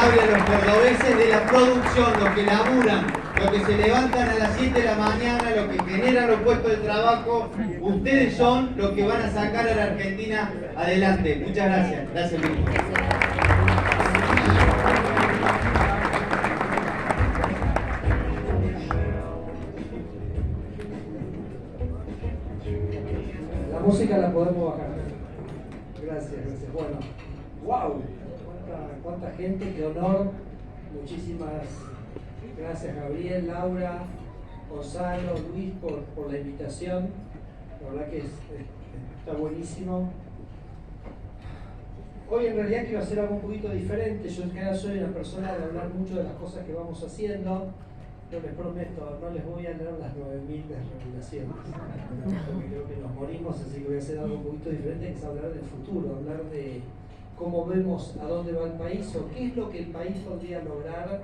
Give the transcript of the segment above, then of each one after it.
hable a los cordobeses de la producción, los que laburan, los que se levantan a las 7 de la mañana, los que generan los puestos de trabajo. Ustedes son los que van a sacar a la Argentina adelante. Muchas gracias. Gracias, Mirko. La música la podemos bajar. Gracias. Bueno, wow, cuánta gente, qué honor. Muchísimas gracias, Gabriel, Laura, Gonzalo, Luis, por la invitación. La verdad que está buenísimo. Hoy en realidad quiero hacer algo un poquito diferente. Yo en general soy una persona de hablar mucho de las cosas que vamos haciendo. Yo les prometo, no les voy a leer las 9.000 desregulaciones, porque creo que nos morimos, así que voy a hacer algo un poquito diferente, que es hablar del futuro, hablar de cómo vemos a dónde va el país o qué es lo que el país podría lograr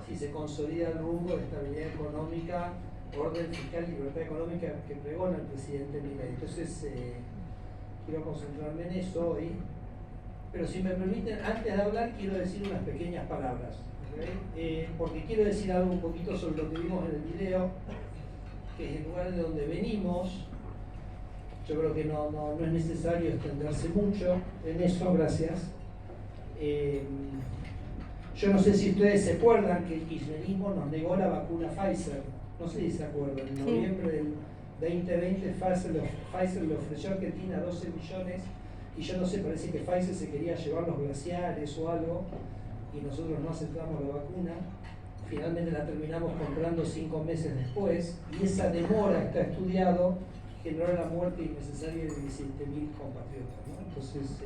si se consolida el rumbo de estabilidad económica, orden fiscal y libertad económica que pregona el presidente Milei. Entonces, quiero concentrarme en eso hoy, pero si me permiten, antes de hablar quiero decir unas pequeñas palabras. Porque quiero decir algo un poquito sobre lo que vimos en el video, que es el lugar de donde venimos. Yo creo que no es necesario extenderse mucho en eso, gracias. Yo no sé si ustedes se acuerdan que el kirchnerismo nos negó la vacuna Pfizer, no sé si se acuerdan, en noviembre del 2020 Pfizer le ofreció a Argentina 12 millones y yo no sé, parece que Pfizer se quería llevar los glaciares o algo, y nosotros no aceptamos la vacuna. Finalmente la terminamos comprando 5 meses después, y esa demora, está estudiado, generó la muerte innecesaria de 17.000 compatriotas, ¿no? Entonces,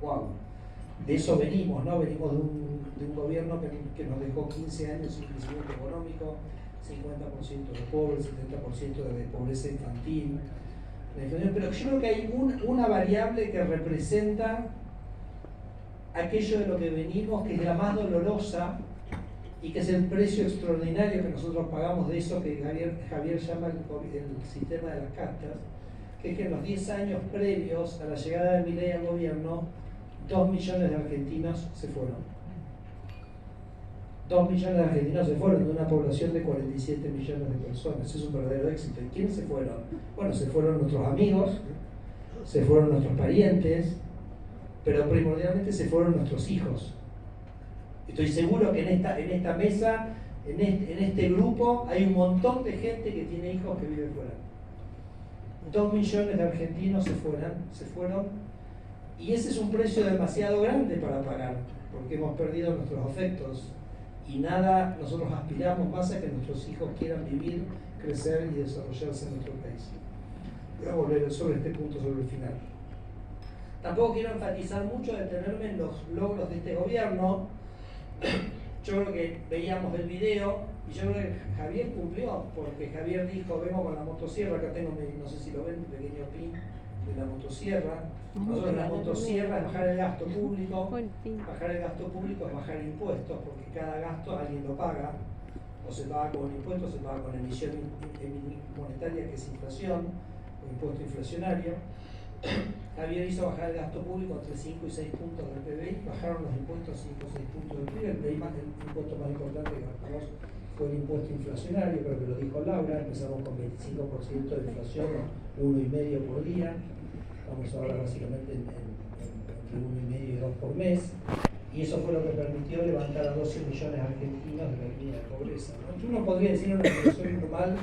wow, de eso venimos, ¿no? Venimos de un gobierno que nos dejó 15 años sin crecimiento económico, 50% de pobres, 70% de pobreza infantil. Pero yo creo que hay una variable que representa aquello de lo que venimos, que es la más dolorosa y que es el precio extraordinario que nosotros pagamos de eso que Javier llama el sistema de las castas, que es que en los 10 años previos a la llegada de Milei al gobierno, 2 millones de argentinos se fueron. 2 millones de argentinos se fueron de una población de 47 millones de personas. Es un verdadero éxito. ¿Y quiénes se fueron? Bueno, se fueron nuestros amigos, se fueron nuestros parientes, pero primordialmente se fueron nuestros hijos. Estoy seguro que en esta mesa, en este grupo, hay un montón de gente que tiene hijos que viven fuera. 2 millones de argentinos se fueron, y ese es un precio demasiado grande para pagar, porque hemos perdido nuestros afectos, y nosotros aspiramos más a que nuestros hijos quieran vivir, crecer y desarrollarse en nuestro país. Voy a volver sobre este punto, sobre el final. Tampoco quiero enfatizar mucho, detenerme en los logros de este gobierno. Yo creo que veíamos el video y yo creo que Javier cumplió, porque Javier dijo, vengo con la motosierra, acá tengo, no sé si lo ven, un pequeño pin de la motosierra. Nosotros la motosierra es bajar el gasto público, bajar el gasto público es bajar impuestos, porque cada gasto alguien lo paga, o se paga con impuestos, se paga con emisión monetaria, que es inflación, o impuesto inflacionario. Javier hizo bajar el gasto público entre 5 y 6 puntos del PBI, bajaron los impuestos 5 o 6 puntos del PBI, el impuesto más importante que bajamos fue el impuesto inflacionario, creo que lo dijo Laura, empezamos con 25% de inflación, 1,5 por día, estamos ahora básicamente entre 1,5 y 2 por mes, y eso fue lo que permitió levantar a 12 millones de argentinos de la línea de pobreza, ¿no? Uno podría decir en una situación normal,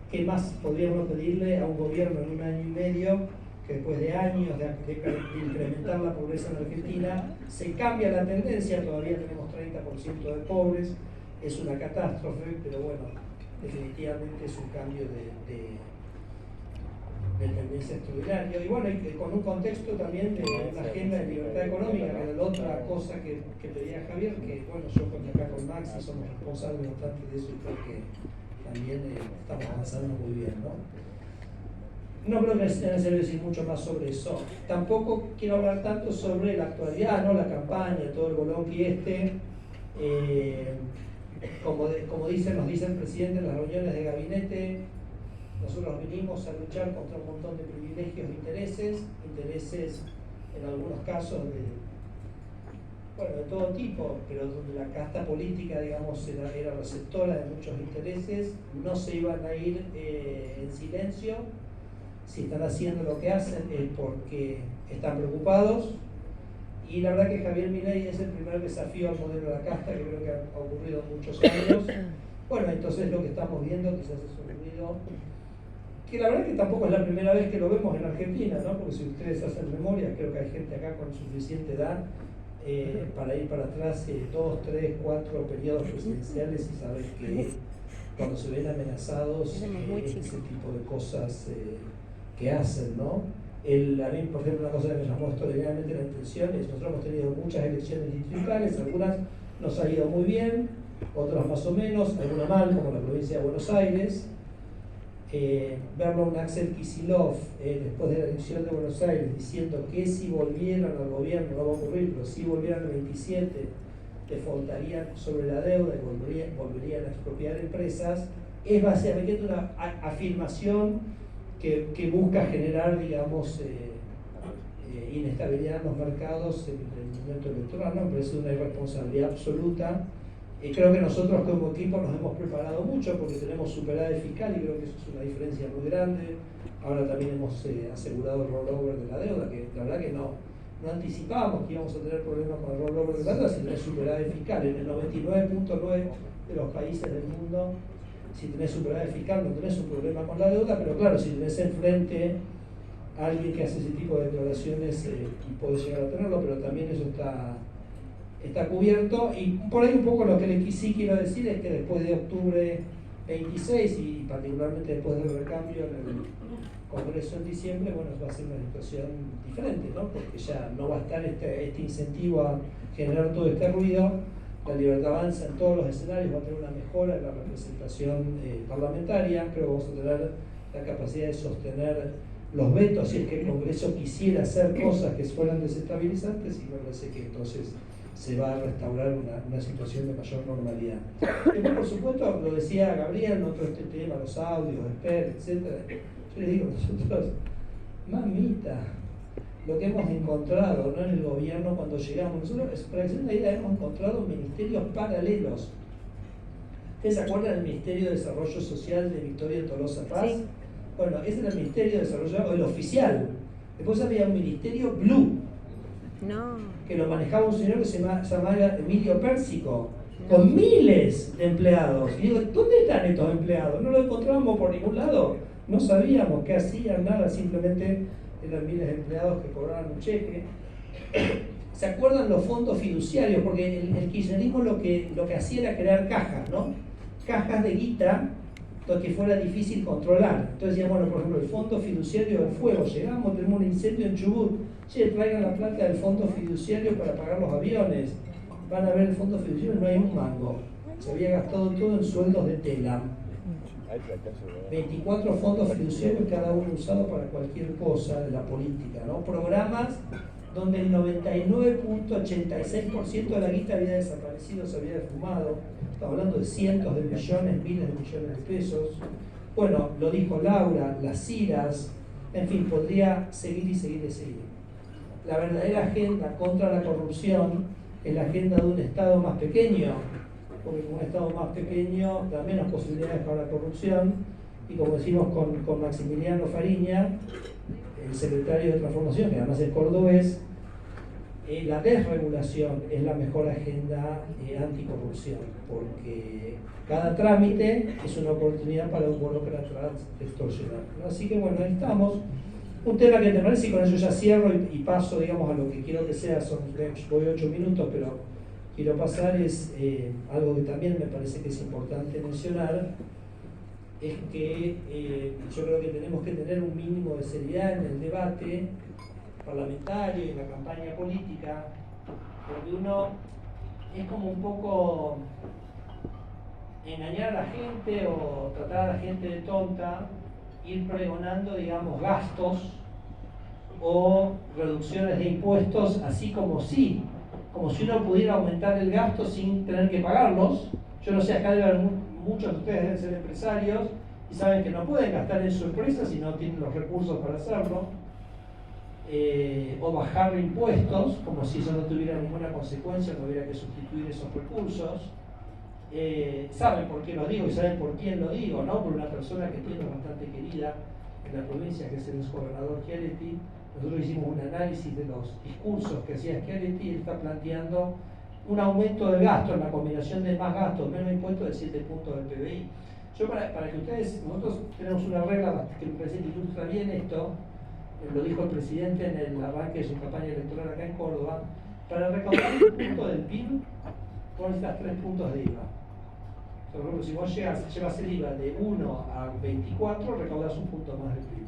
¿qué más podríamos pedirle a un gobierno en 1 año y medio? Que después de años de incrementar la pobreza en Argentina, se cambia la tendencia, todavía tenemos 30% de pobres, es una catástrofe, pero bueno, definitivamente es un cambio de tendencia extraordinaria. Y bueno, y con un contexto también de una agenda de libertad económica, que era la otra cosa que pedía Javier, que bueno, yo acá con Maxi somos responsables bastante de eso y creo que también estamos avanzando muy bien, ¿no? No creo que sea necesario decir mucho más sobre eso. Tampoco quiero hablar tanto sobre la actualidad, ¿no? La campaña, todo el bolonqui como nos dice el presidente en las reuniones de gabinete, nosotros vinimos a luchar contra un montón de privilegios e intereses en algunos casos bueno, de todo tipo, pero donde la casta política, digamos, era receptora de muchos intereses, no se iban a ir en silencio. Si están haciendo lo que hacen es porque están preocupados. Y la verdad que Javier Milei es el primer desafío al modelo de la casta, que creo que ha ocurrido en muchos años. Bueno, entonces lo que estamos viendo quizás es un ruido que la verdad que tampoco es la primera vez que lo vemos en Argentina, ¿no? Porque si ustedes hacen memoria, creo que hay gente acá con suficiente edad para ir para atrás 2, 3, 4 periodos presidenciales y saber que cuando se ven amenazados es ese tipo de cosas que hacen, ¿no? A mí, por ejemplo, una cosa que me llamó extraordinariamente la atención es nosotros hemos tenido muchas elecciones distritales, algunas nos ha ido muy bien, otras más o menos, algunas mal, como la provincia de Buenos Aires. Verlo a un Axel Kicillof después de la elección de Buenos Aires diciendo que si volvieran al gobierno, no va a ocurrir, pero si volvieran al 27, defaultarían sobre la deuda y volverían a expropiar empresas, es básicamente una afirmación que busca generar, digamos, inestabilidad en los mercados en el momento electoral, ¿no? Me parece una irresponsabilidad absoluta. Creo que nosotros como equipo nos hemos preparado mucho porque tenemos superávit fiscal y creo que eso es una diferencia muy grande. Ahora también hemos asegurado el rollover de la deuda, que la verdad que no anticipábamos que íbamos a tener problemas con el rollover de la deuda si tenés superávit fiscal. En el 99.9 de los países del mundo, si tenés superávit fiscal no tenés un problema con la deuda, pero claro, si tenés enfrente a alguien que hace ese tipo de declaraciones, puede llegar a tenerlo, pero también eso está cubierto. Y por ahí un poco lo que sí quiero decir es que después de octubre 26 y particularmente después del recambio en el Congreso en diciembre, bueno, va a ser una situación diferente, ¿no? Porque ya no va a estar este incentivo a generar todo este ruido. La libertad avanza en todos los escenarios, va a tener una mejora en la representación parlamentaria. Creo que vamos a tener la capacidad de sostener los vetos si es que el Congreso quisiera hacer cosas que fueran desestabilizantes, y me parece que entonces se va a restaurar una situación de mayor normalidad. Después, por supuesto, lo decía Gabriel, otro este tema, los audios, Esper, etc. Yo les digo, nosotros, mamita, lo que hemos encontrado, ¿no?, en el gobierno cuando llegamos, nosotros, para que se den una idea, hemos encontrado ministerios paralelos. ¿Ustedes se acuerdan del Ministerio de Desarrollo Social de Victoria Tolosa Paz? Sí. Bueno, ese era el Ministerio de Desarrollo, el oficial. Después había un ministerio Blue, que lo manejaba un señor que se llamaba Emilio Pérsico, con miles de empleados. Y digo, ¿dónde están estos empleados? No los encontrábamos por ningún lado, no sabíamos qué hacían, nada, simplemente eran miles de empleados que cobraban un cheque. ¿Se acuerdan los fondos fiduciarios? Porque el kirchnerismo lo que hacía era crear cajas, ¿no? Cajas de guita que fuera difícil controlar. Entonces decían, bueno, por ejemplo, el fondo fiduciario del fuego, llegamos, tenemos un incendio en Chubut, che, traigan la plata del fondo fiduciario para pagar los aviones. Van a ver el fondo fiduciario, no hay un mango. Se había gastado todo en sueldos de tela. 24 fondos fiduciarios, cada uno usado para cualquier cosa de la política, ¿no? Programas donde el 99.86% de la guita había desaparecido, se había esfumado. Estamos hablando de cientos de millones, miles de millones de pesos. Bueno, lo dijo Laura, las IRAs, en fin, podría seguir y seguir y seguir. La verdadera agenda contra la corrupción es la agenda de un Estado más pequeño, porque un Estado más pequeño da menos posibilidades para la corrupción, y como decimos con Maximiliano Fariña, el secretario de Transformación, que además es cordobés, la desregulación es la mejor agenda anticorrupción, porque cada trámite es una oportunidad para un burócrata extorsionar, ¿no? Así que bueno, ahí estamos. Un tema que te parece, y con eso ya cierro y paso, digamos, a lo que quiero que sea, voy 8 minutos, pero quiero pasar, es algo que también me parece que es importante mencionar, es que yo creo que tenemos que tener un mínimo de seriedad en el debate parlamentario y en la campaña política, porque uno es como un poco engañar a la gente o tratar a la gente de tonta, ir pregonando, digamos, gastos o reducciones de impuestos así como si uno pudiera aumentar el gasto sin tener que pagarlos. Yo no sé, acá debe haber muchos de ustedes deben ser empresarios y saben que no pueden gastar en su empresa si no tienen los recursos para hacerlo. o bajarle impuestos, como si eso no tuviera ninguna consecuencia, no hubiera que sustituir esos recursos. Saben por qué lo digo y saben por quién lo digo, ¿no? Por una persona que tiene bastante querida en la provincia, que es el exgobernador Schiaretti. Nosotros hicimos un análisis de los discursos que hacía Schiaretti y él está planteando un aumento del gasto, en la combinación de más gastos, menos impuestos, de 7 puntos del PBI. Yo para que ustedes, nosotros tenemos una regla que me parece que ilustra bien esto, lo dijo el presidente en el arranque de su campaña electoral acá en Córdoba: para recaudar un punto del PIB, vos necesitas 3 puntos de IVA. Por ejemplo, si vos llevas el IVA de 1 a 24, recaudás un punto más del PIB.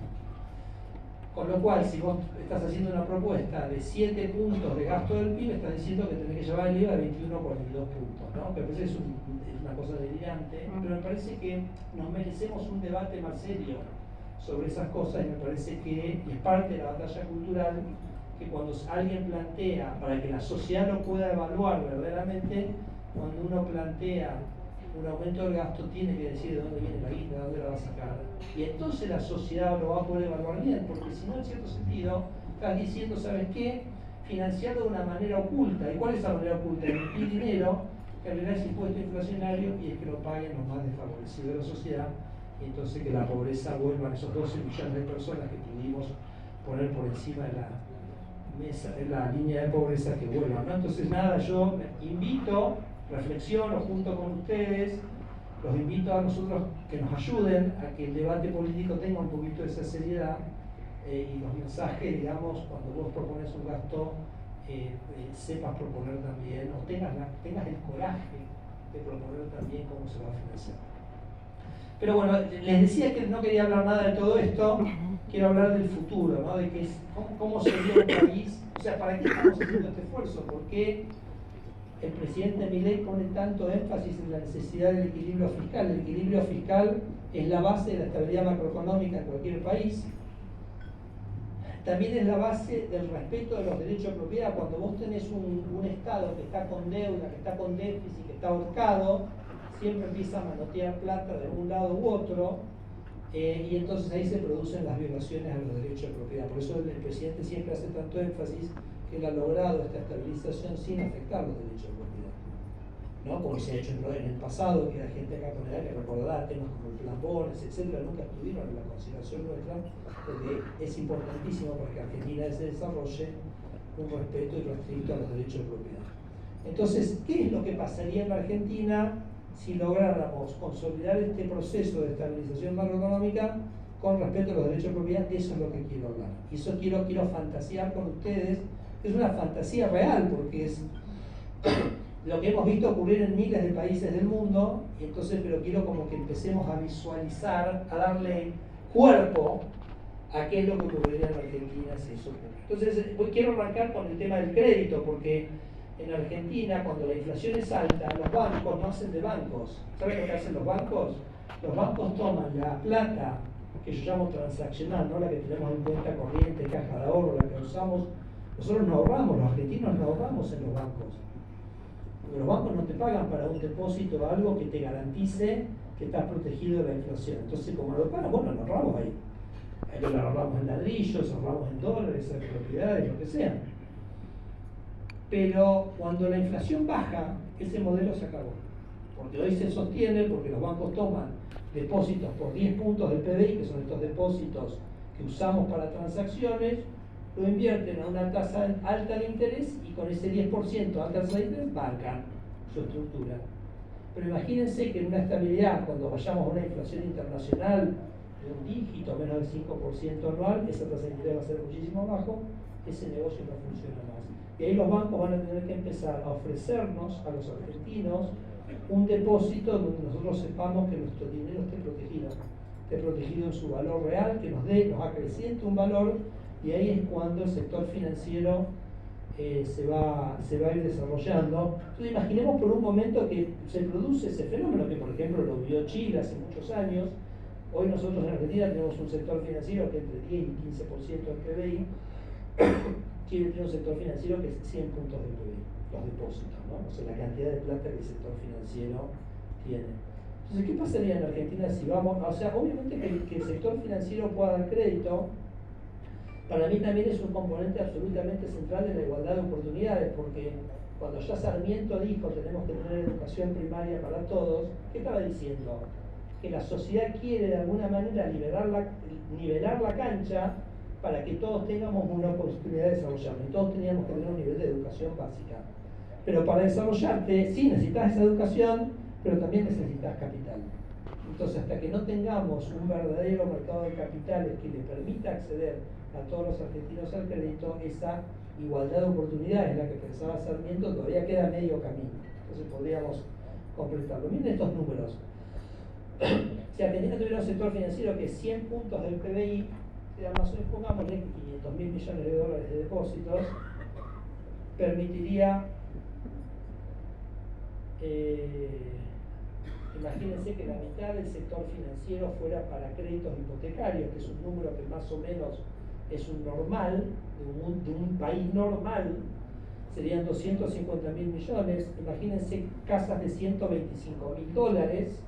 Con lo cual, si vos estás haciendo una propuesta de 7 puntos de gasto del PIB, estás diciendo que tenés que llevar el IVA de 21 a 42 puntos, ¿no? Que a veces es una cosa delirante, pero me parece que nos merecemos un debate más serio sobre esas cosas, y me parece que es parte de la batalla cultural, que cuando alguien plantea, para que la sociedad lo pueda evaluar verdaderamente, cuando uno plantea un aumento del gasto, tiene que decir de dónde viene la guita, de dónde la va a sacar. Y entonces la sociedad lo va a poder evaluar bien, porque si no, en cierto sentido, estás diciendo, ¿sabes qué? Financiarlo de una manera oculta. ¿Y cuál es esa manera oculta? Emitir dinero, que en realidad es impuesto inflacionario, y es que lo paguen los más desfavorecidos de la sociedad, y entonces que la pobreza vuelva a esos 12 millones de personas que pudimos poner por encima de la mesa, de la línea de pobreza, que vuelvan, ¿no? Entonces, nada, yo invito, reflexiono junto con ustedes, los invito a nosotros que nos ayuden a que el debate político tenga un poquito de esa seriedad, y los mensajes, digamos, cuando vos propones un gasto, sepas proponer también, o tengas el coraje de proponer también cómo se va a financiar. Pero bueno, les decía que no quería hablar nada de todo esto, quiero hablar del futuro, ¿no? De que cómo sería un país, o sea, ¿para qué estamos haciendo este esfuerzo? ¿Por qué el presidente Milei pone tanto énfasis en la necesidad del equilibrio fiscal? El equilibrio fiscal es la base de la estabilidad macroeconómica en cualquier país. También es la base del respeto de los derechos de propiedad. Cuando vos tenés un Estado que está con deuda, que está con déficit, que está ahorcado, siempre empieza a manotear plata de un lado u otro, y entonces ahí se producen las violaciones a los derechos de propiedad. Por eso el presidente siempre hace tanto énfasis que él ha logrado esta estabilización sin afectar los derechos de propiedad, ¿no? Como se ha hecho en el pasado, que la gente acá con edad que recordará temas como el plan Bones, etcétera, nunca estuvieron en la consideración nuestra, porque es importantísimo para que Argentina se desarrolle un respeto irrestricto a los derechos de propiedad. Entonces, ¿qué es lo que pasaría en la Argentina si lográramos consolidar este proceso de estabilización macroeconómica con respecto a los derechos de propiedad? De eso es lo que quiero hablar. Y eso quiero fantasear con ustedes. Es una fantasía real, porque es lo que hemos visto ocurrir en miles de países del mundo, y entonces, pero quiero como que empecemos a visualizar, a darle cuerpo a qué es lo que ocurriría en Argentina si eso ocurre. Entonces, quiero arrancar con el tema del crédito, porque en Argentina, cuando la inflación es alta, los bancos no hacen de bancos. ¿Saben lo que hacen los bancos? Los bancos toman la plata que yo llamo transaccional, no la que tenemos en cuenta corriente, caja de ahorro, la que usamos. Nosotros no ahorramos, los argentinos no ahorramos en los bancos. Porque los bancos no te pagan para un depósito o algo que te garantice que estás protegido de la inflación. Entonces, como no lo pagan, bueno, no ahorramos ahí. Ahí lo ahorramos en ladrillos, ahorramos en dólares, en propiedades, lo que sea. Pero cuando la inflación baja, ese modelo se acabó. Porque hoy se sostiene, porque los bancos toman depósitos por 10 puntos del PBI, que son estos depósitos que usamos para transacciones, lo invierten a una tasa alta de interés, y con ese 10% alta tasa de interés bancan su estructura. Pero imagínense que en una estabilidad, cuando vayamos a una inflación internacional de un dígito, menos del 5% anual, esa tasa de interés va a ser muchísimo bajo, ese negocio no funciona más. Y ahí los bancos van a tener que empezar a ofrecernos a los argentinos un depósito donde nosotros sepamos que nuestro dinero esté protegido en su valor real, que nos acreciente un valor, y ahí es cuando el sector financiero se va a ir desarrollando. Entonces, imaginemos por un momento que se produce ese fenómeno, que por ejemplo lo vio Chile hace muchos años. Hoy nosotros en Argentina tenemos un sector financiero que entre 10 y 15% del PBI. Chile tiene un sector financiero que es 100 puntos del PBI, los depósitos, ¿no? O sea, la cantidad de plata que el sector financiero tiene. Entonces, ¿qué pasaría en Argentina si vamos? O sea, obviamente que el sector financiero pueda dar crédito, Para mí también es un componente absolutamente central de la igualdad de oportunidades, porque cuando ya Sarmiento dijo tenemos que tener educación primaria para todos, ¿qué estaba diciendo? Que la sociedad quiere de alguna manera nivelar la cancha para que todos tengamos una oportunidad de desarrollarnos, y todos teníamos que tener un nivel de educación básica. Pero para desarrollarte, sí necesitas esa educación, pero también necesitas capital. Entonces, hasta que no tengamos un verdadero mercado de capitales que le permita acceder a todos los argentinos al crédito, esa igualdad de oportunidades, la que pensaba Sarmiento, todavía queda medio camino. Entonces podríamos completarlo. Miren estos números. Si Argentina tuviera un sector financiero que es 100 puntos del PBI, más o menos pongámosle que 500.000 millones de dólares de depósitos, permitiría, imagínense que la mitad del sector financiero fuera para créditos hipotecarios, que es un número que más o menos es un normal, de un país normal, serían 250.000 millones. Imagínense casas de 125.000 dólares,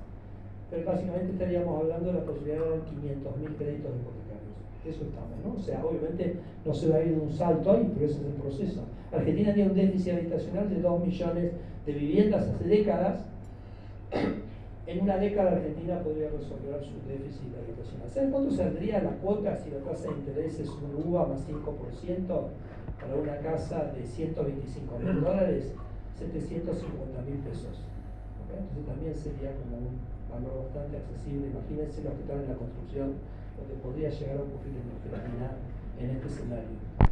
pero básicamente estaríamos hablando de la posibilidad de dar 500.000 créditos hipotecarios. Eso estamos, ¿no? O sea, obviamente no se va a ir de un salto ahí, pero ese es el proceso. Argentina tiene un déficit habitacional de 2 millones de viviendas hace décadas. En una década Argentina podría resolver su déficit habitacional. ¿Saben cuánto saldría la cuota si la tasa de interés es un UVA más 5% para una casa de 125.000 dólares? 750.000 pesos. ¿Okay? Entonces también sería como un valor bastante accesible. Imagínense los que están en la construcción, lo que podría llegar a ocurrir en Argentina en este escenario.